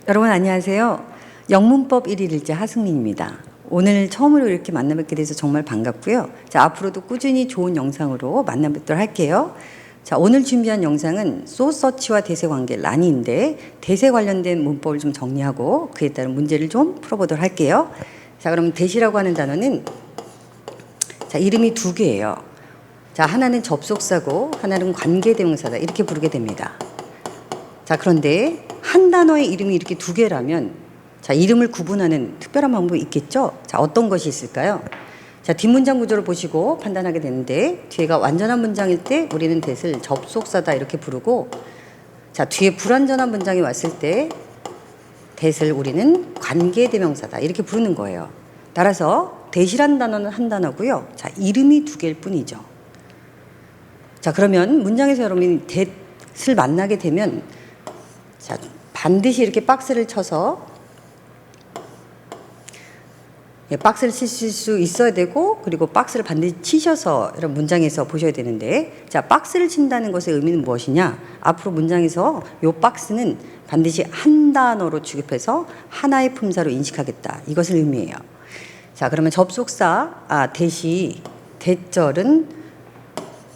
여러분 안녕하세요. 영문법 1일 일제 하승민입니다. 오늘 처음으로 이렇게 만나 뵙게 돼서 정말 반갑고요. 자, 앞으로도 꾸준히 좋은 영상으로 만나 뵙도록 할게요. 자, 오늘 준비한 영상은 소서치와 대세 관계 란인데 대세 관련된 문법을 좀 정리하고 그에 따른 문제를 좀 풀어보도록 할게요. 자, 그럼 대시라고 하는 단어는 자, 이름이 두 개예요. 자, 하나는 접속사고 하나는 관계대명사다 이렇게 부르게 됩니다. 자, 그런데 한 단어의 이름이 이렇게 두 개라면 자, 이름을 구분하는 특별한 방법이 있겠죠? 자, 어떤 것이 있을까요? 자, 뒷문장 구조를 보시고 판단하게 되는데 뒤에가 완전한 문장일 때 우리는 that을 접속사다 이렇게 부르고 자, 뒤에 불완전한 문장이 왔을 때 that을 우리는 관계대명사다 이렇게 부르는 거예요. 따라서 that이란 단어는 한 단어고요. 자, 이름이 두 개일 뿐이죠. 자, 그러면 문장에서 여러분이 that을 만나게 되면 자, 반드시 이렇게 박스를 쳐서 박스를 치실 수 있어야 되고 그리고 박스를 반드시 치셔서 이런 문장에서 보셔야 되는데 자, 박스를 친다는 것의 의미는 무엇이냐? 앞으로 문장에서 이 박스는 반드시 한 단어로 취급해서 하나의 품사로 인식하겠다. 이것을 의미해요. 자, 그러면 접속사 that절은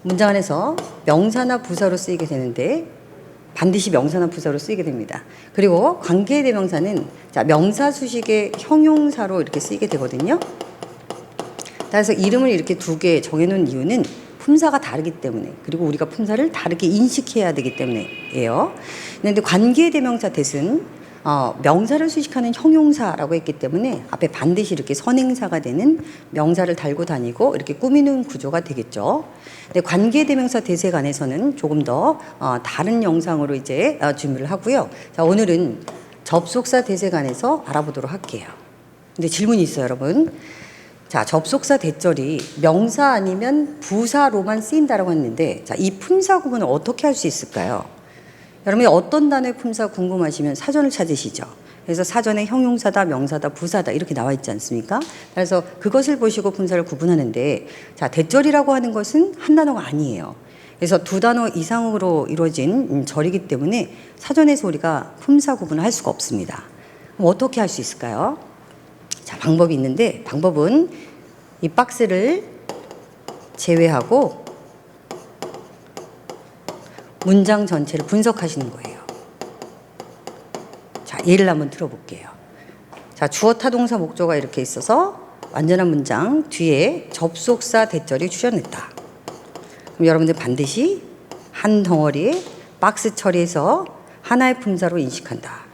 문장 안에서 명사나 부사로 쓰이게 되는데 반드시 명사나 부사로 쓰이게 됩니다. 그리고 관계대명사는 자, 명사 수식의 형용사로 이렇게 쓰이게 되거든요. 따라서 이름을 이렇게 두 개 정해놓은 이유는 품사가 다르기 때문에 그리고 우리가 품사를 다르게 인식해야 되기 때문에예요. 그런데 관계대명사 that은 명사를 수식하는 형용사라고 했기 때문에 앞에 반드시 이렇게 선행사가 되는 명사를 달고 다니고 이렇게 꾸미는 구조가 되겠죠. 근데 관계대명사 that에 관해서는 조금 더 다른 영상으로 이제 준비를 하고요. 자, 오늘은 접속사 that에 관해서 알아보도록 할게요. 근데 질문이 있어요, 여러분. 자, 접속사 that절이 명사 아니면 부사로만 쓰인다라고 했는데 자, 이 품사 구분을 어떻게 할 수 있을까요? 여러분이 어떤 단어의 품사 궁금하시면 사전을 찾으시죠. 그래서 사전에 형용사다, 명사다, 부사다 이렇게 나와 있지 않습니까? 그래서 그것을 보시고 품사를 구분하는데 자, that절이라고 하는 것은 한 단어가 아니에요. 그래서 두 단어 이상으로 이루어진 절이기 때문에 사전에서 우리가 품사 구분을 할 수가 없습니다. 그럼 어떻게 할 수 있을까요? 자, 방법이 있는데 방법은 이 박스를 제외하고 문장 전체를 분석하시는 거예요. 자, 예를 한번 들어볼게요. 자, 주어 타동사 목조가 이렇게 있어서 완전한 문장 뒤에 접속사 that절이 출현했다. 그럼 여러분들 반드시 한 덩어리에 박스 처리해서 하나의 품사로 인식한다.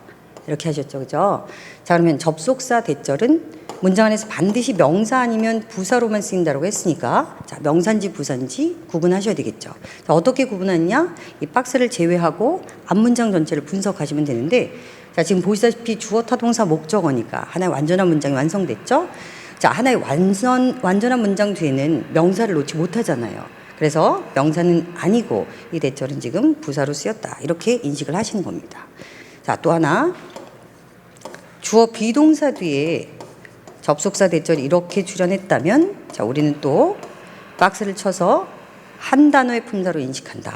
이렇게 하셨죠, 그죠? 자, 그러면 접속사 that절은 문장 안에서 반드시 명사 아니면 부사로만 쓰인다고 했으니까 자, 명사인지 부사인지 구분하셔야 되겠죠. 자, 어떻게 구분하느냐? 이 박스를 제외하고 앞문장 전체를 분석하시면 되는데 자, 지금 보시다시피 주어 타동사 목적어니까 하나의 완전한 문장이 완성됐죠? 자, 하나의 완전한 문장 뒤에는 명사를 놓지 못하잖아요. 그래서 명사는 아니고 이 that절은 지금 부사로 쓰였다. 이렇게 인식을 하시는 겁니다. 자, 또 하나 주어 비동사 뒤에 접속사 that절이 이렇게 출현했다면 자, 우리는 또 박스를 쳐서 한 단어의 품사로 인식한다.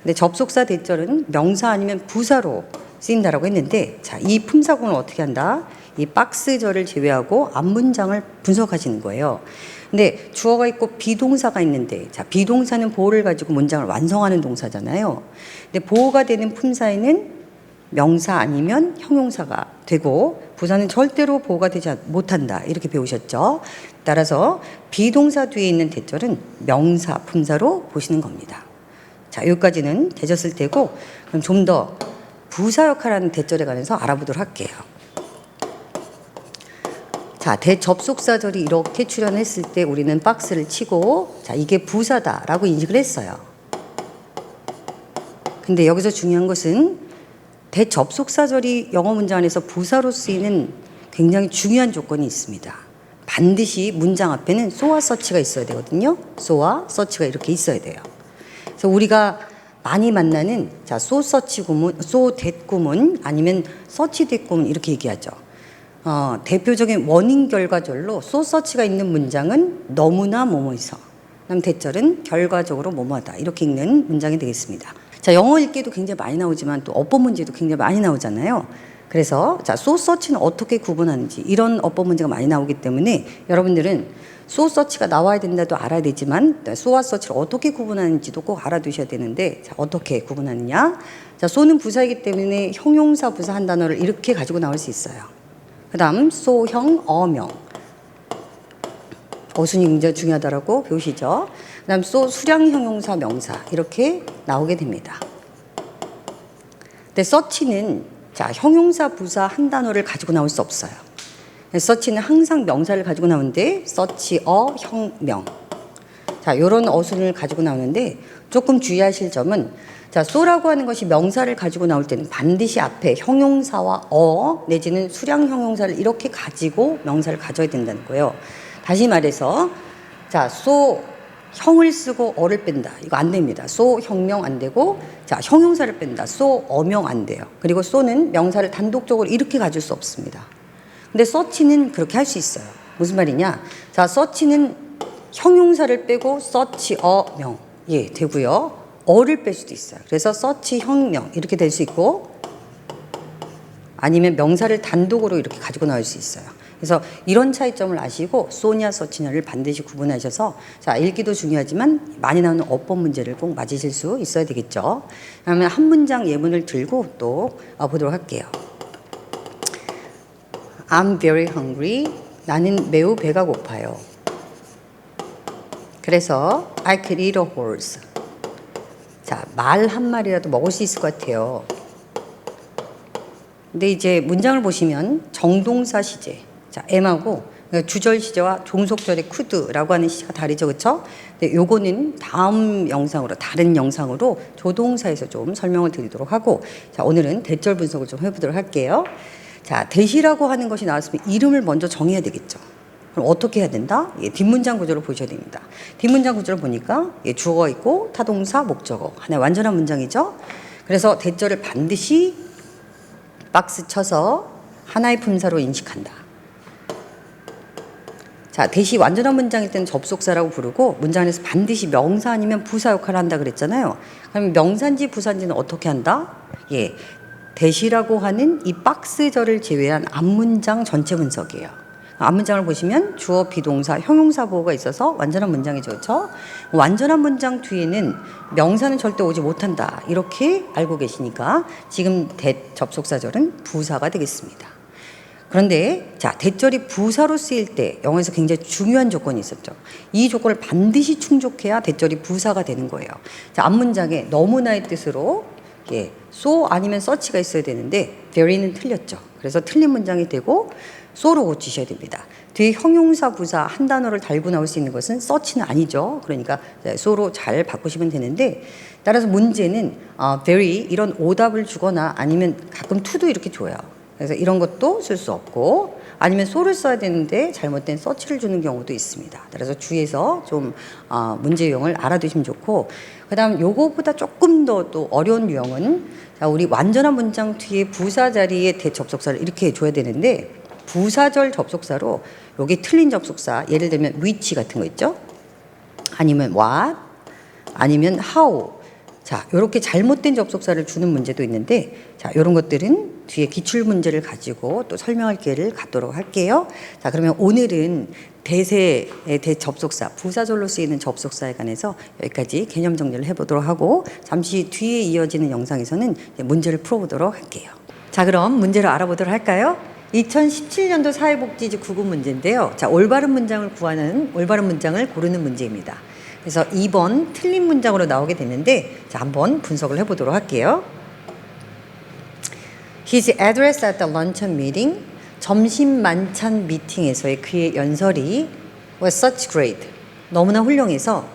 근데 접속사 that절은 명사 아니면 부사로 쓰인다라고 했는데 자, 이 품사구는 어떻게 한다? 이 박스절을 제외하고 앞문장을 분석하시는 거예요. 근데 주어가 있고 비동사가 있는데 자, 비동사는 보호를 가지고 문장을 완성하는 동사잖아요. 근데 보호가 되는 품사에는 명사 아니면 형용사가 되고 부사는 절대로 보호가 되지 못한다. 이렇게 배우셨죠? 따라서 비동사 뒤에 있는 that절은 명사, 품사로 보시는 겁니다. 자, 여기까지는 되셨을 테고 그럼 좀 더 부사 역할하는 that절에 관해서 알아보도록 할게요. 자, 대접속사절이 이렇게 출현했을 때 우리는 박스를 치고 자, 이게 부사다라고 인식을 했어요. 근데 여기서 중요한 것은 대접속사절이 영어 문장 안에서 부사로 쓰이는 굉장히 중요한 조건이 있습니다. 반드시 문장 앞에는 so와 such가 있어야 되거든요. so와 such가 이렇게 있어야 돼요. 그래서 우리가 많이 만나는 자, so such 구문, so that 구문 아니면 such that 구문 이렇게 얘기하죠. 대표적인 원인 결과절로 so such가 있는 문장은 너무나 뭐뭐해서 그다음 that절은 결과적으로 뭐뭐하다 이렇게 읽는 문장이 되겠습니다. 자, 영어 읽기도 굉장히 많이 나오지만 또 어법 문제도 굉장히 많이 나오잖아요. 그래서 자, so such는 어떻게 구분하는지 이런 어법 문제가 많이 나오기 때문에 여러분들은 so such가 나와야 된다도 알아야 되지만 so와 such를 어떻게 구분하는지도 꼭 알아두셔야 되는데 자, 어떻게 구분하느냐? 자, so는 부사이기 때문에 형용사 부사 한 단어를 이렇게 가지고 나올 수 있어요. 그 다음 so형 어명 어순이 굉장히 중요하다라고 배우시죠. 그 다음 so 수량 형용사 명사 이렇게 나오게 됩니다. 근데 such는 자, 형용사 부사 한 단어를 가지고 나올 수 없어요. such는 항상 명사를 가지고 나오는데 such, 형, 명. 자, 요런 어순을 가지고 나오는데 조금 주의하실 점은 자, so라고 하는 것이 명사를 가지고 나올 때는 반드시 앞에 형용사와 내지는 수량 형용사를 이렇게 가지고 명사를 가져야 된다는 거예요. 다시 말해서 자, so 형을 쓰고 어를 뺀다. 이거 안 됩니다. so 형명 안 되고 자, 형용사를 뺀다. so 어명 안 돼요. 그리고 so는 명사를 단독적으로 이렇게 가질 수 없습니다. 근데 such는 그렇게 할 수 있어요. 무슨 말이냐? 자, such는 형용사를 빼고 such 어명 예, 되고요. 어를 뺄 수도 있어요. 그래서 such 형명 이렇게 될 수 있고 아니면 명사를 단독으로 이렇게 가지고 나올 수 있어요. 그래서 이런 차이점을 아시고 so냐 such냐를 반드시 구분하셔서 자, 읽기도 중요하지만 많이 나오는 어법 문제를 꼭 맞으실 수 있어야 되겠죠. 그러면 한 문장 예문을 들고 또 보도록 할게요. I'm very hungry. 나는 매우 배가 고파요. 그래서 I could eat a horse. 자, 말 한 마리라도 먹을 수 있을 것 같아요. 근데 이제 문장을 보시면 정동사 시제, 자, am하고 주절 시제와 종속절의 could라고 하는 시제가 다르죠, 그렇죠? 근데 요거는 다음 영상으로 다른 영상으로 조동사에서 좀 설명을 드리도록 하고, 자, 오늘은 대절 분석을 좀 해보도록 할게요. 자, 대시라고 하는 것이 나왔으면 이름을 먼저 정해야 되겠죠. 그럼 어떻게 해야 된다? 예, 뒷문장 구조를 보셔야 됩니다. 뒷문장 구조를 보니까 예, 주어가 있고 타동사, 목적어 하나의 완전한 문장이죠. 그래서 대절을 반드시 박스 쳐서 하나의 품사로 인식한다. 자, 대시 완전한 문장일 때는 접속사라고 부르고 문장 안에서 반드시 명사 아니면 부사 역할을 한다 그랬잖아요. 그럼 명사인지 부사인지는 어떻게 한다? 예, 대시라고 하는 이 박스절을 제외한 앞문장 전체 분석이에요. 앞문장을 보시면 주어, 비동사, 형용사 보호가 있어서 완전한 문장이죠. 그렇죠? 완전한 문장 뒤에는 명사는 절대 오지 못한다. 이렇게 알고 계시니까 지금 접속사절은 부사가 되겠습니다. 그런데 자, 대절이 부사로 쓰일 때 영어에서 굉장히 중요한 조건이 있었죠. 이 조건을 반드시 충족해야 대절이 부사가 되는 거예요. 자, 앞문장에 너무나의 뜻으로 예, so 아니면 such가 있어야 되는데 very는 틀렸죠. 그래서 틀린 문장이 되고 so로 고치셔야 됩니다. 뒤에 형용사 부사 한 단어를 달고 나올 수 있는 것은 such는 아니죠. 그러니까 so로 잘 바꾸시면 되는데 따라서 문제는 very 이런 오답을 주거나 아니면 가끔 to도 이렇게 줘요. 그래서 이런 것도 쓸 수 없고 아니면 so를 써야 되는데 잘못된 such를 주는 경우도 있습니다. 그래서 주의해서 좀 문제 유형을 알아두시면 좋고 그 다음 요거보다 조금 더 또 어려운 유형은 자, 우리 완전한 문장 뒤에 부사 자리에 대접속사를 이렇게 줘야 되는데 부사절 접속사로 여기 틀린 접속사 예를 들면 which 같은 거 있죠? 아니면 what 아니면 how 자, 요렇게 잘못된 접속사를 주는 문제도 있는데 자, 요런 것들은 뒤에 기출 문제를 가지고 또 설명할 기회를 갖도록 할게요. 자, 그러면 오늘은 대세의 대접속사, 부사절로 쓰이는 접속사에 관해서 여기까지 개념 정리를 해보도록 하고 잠시 뒤에 이어지는 영상에서는 문제를 풀어보도록 할게요. 자, 그럼 문제를 알아보도록 할까요? 2017년도 사회복지지 구분 문제인데요. 자, 올바른 문장을 고르는 문제입니다. 그래서 2번 틀린 문장으로 나오게 됐는데 자, 한번 분석을 해보도록 할게요. His address at the luncheon meeting, 점심 만찬 미팅에서의 그의 연설이 was such great, 너무나 훌륭해서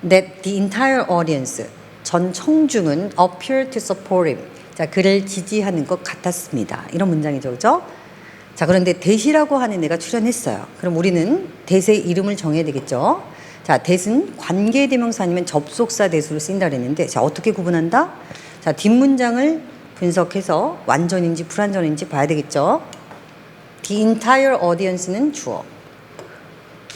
that the entire audience, 전 청중은 appeared to support him, 자, 그를 지지하는 것 같았습니다. 이런 문장이죠, 그죠? 자, 그런데 대시라고 하는 애가 출연했어요. 그럼 우리는 대세의 이름을 정해야 되겠죠? 자, 대는 관계대명사 아니면 접속사 대수로 쓰인다 그랬는데 자, 어떻게 구분한다? 자, 뒷문장을 분석해서 완전인지 불완전인지 봐야 되겠죠? The entire audience는 주어.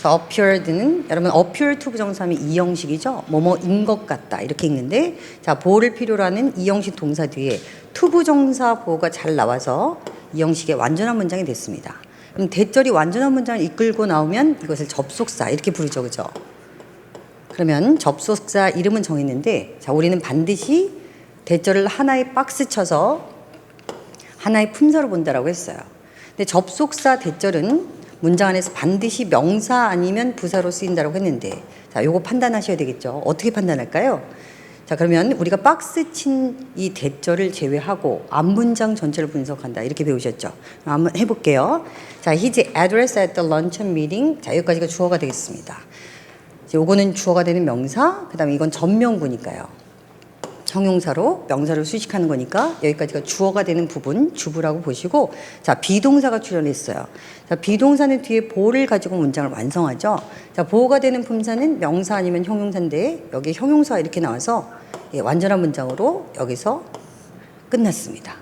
appeared는 여러분 appear to 부정사면 이 형식이죠. 뭐뭐인 것 같다 이렇게 읽는데 자, 보호를 필요로 하는 이 형식 동사 뒤에 투부정사 보호가 잘 나와서 이 형식의 완전한 문장이 됐습니다. 그럼 대절이 완전한 문장을 이끌고 나오면 이것을 접속사 이렇게 부르죠. 그죠? 그러면 접속사 이름은 정했는데 자, 우리는 반드시 대절을 하나의 박스 쳐서 하나의 품사로 본다라고 했어요. 근데 접속사 대절은 문장 안에서 반드시 명사 아니면 부사로 쓰인다라고 했는데 자, 요거 판단하셔야 되겠죠. 어떻게 판단할까요? 자, 그러면 우리가 박스 친 이 대절을 제외하고 앞문장 전체를 분석한다. 이렇게 배우셨죠? 한번 해볼게요. 자, his address at the luncheon meeting. 자, 여기까지가 주어가 되겠습니다. 요거는 주어가 되는 명사, 그 다음에 이건 전명구니까요. 형용사로 명사를 수식하는 거니까 여기까지가 주어가 되는 부분, 주부라고 보시고 자, 비동사가 출연했어요. 자, 비동사는 뒤에 보호를 가지고 문장을 완성하죠. 자, 보호가 되는 품사는 명사 아니면 형용사인데 여기 형용사 이렇게 나와서 예, 완전한 문장으로 여기서 끝났습니다.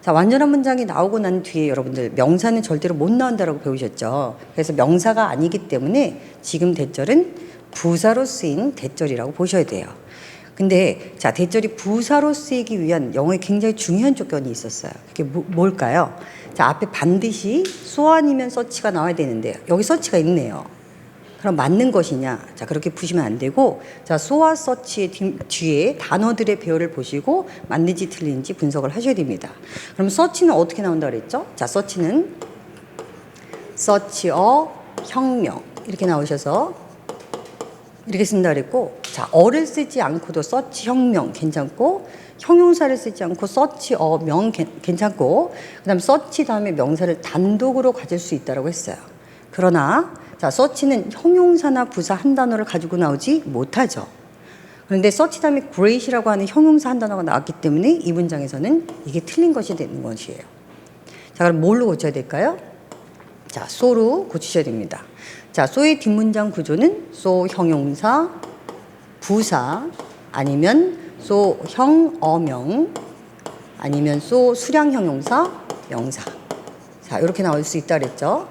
자, 완전한 문장이 나오고 난 뒤에 여러분들 명사는 절대로 못 나온다라고 배우셨죠. 그래서 명사가 아니기 때문에 지금 대절은 부사로 쓰인 대절이라고 보셔야 돼요. 근데 자, 대절이 부사로 쓰이기 위한 영어에 굉장히 중요한 조건이 있었어요. 그게 뭘까요? 자, 앞에 반드시 so 아니면 such가 나와야 되는데 여기 such가 있네요. 그럼 맞는 것이냐? 자, 그렇게 푸시면 안 되고 자, so와 such의 뒤에 단어들의 배열을 보시고 맞는지 틀린지 분석을 하셔야 됩니다. 그럼 such는 어떻게 나온다 그랬죠? 자, such는 such a 혁명 이렇게 나오셔서 이렇게 쓴다 그랬고 자, 어를 쓰지 않고도 such 혁명 괜찮고 형용사를 쓰지 않고 such a 명 괜찮고 그 다음 such 다음에 명사를 단독으로 가질 수 있다고 했어요. 그러나 자, such는 형용사나 부사 한 단어를 가지고 나오지 못하죠. 그런데 such 다음에 great이라고 하는 형용사 한 단어가 나왔기 때문에 이 문장에서는 이게 틀린 것이 되는 것이에요. 자, 그럼 뭘로 고쳐야 될까요? 자, so로 고치셔야 됩니다. 자, so의 뒷문장 구조는 so 형용사, 부사, 아니면 so 형 어명, 아니면 so 수량 형용사, 명사. 자, 이렇게 나올 수 있다 그랬죠.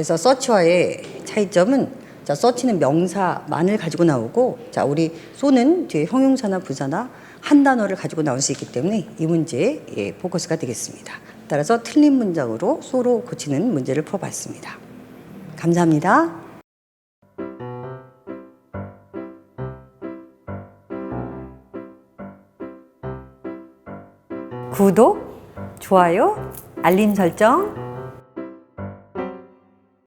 그래서 such와의 차이점은 자, such는 명사만을 가지고 나오고 자, 우리 so는 뒤에 형용사나 부사나 한 단어를 가지고 나올 수 있기 때문에 이 문제에 예, 포커스가 되겠습니다. 따라서 틀린 문장으로 so로 고치는 문제를 풀어봤습니다. 감사합니다. 구독, 좋아요, 알림 설정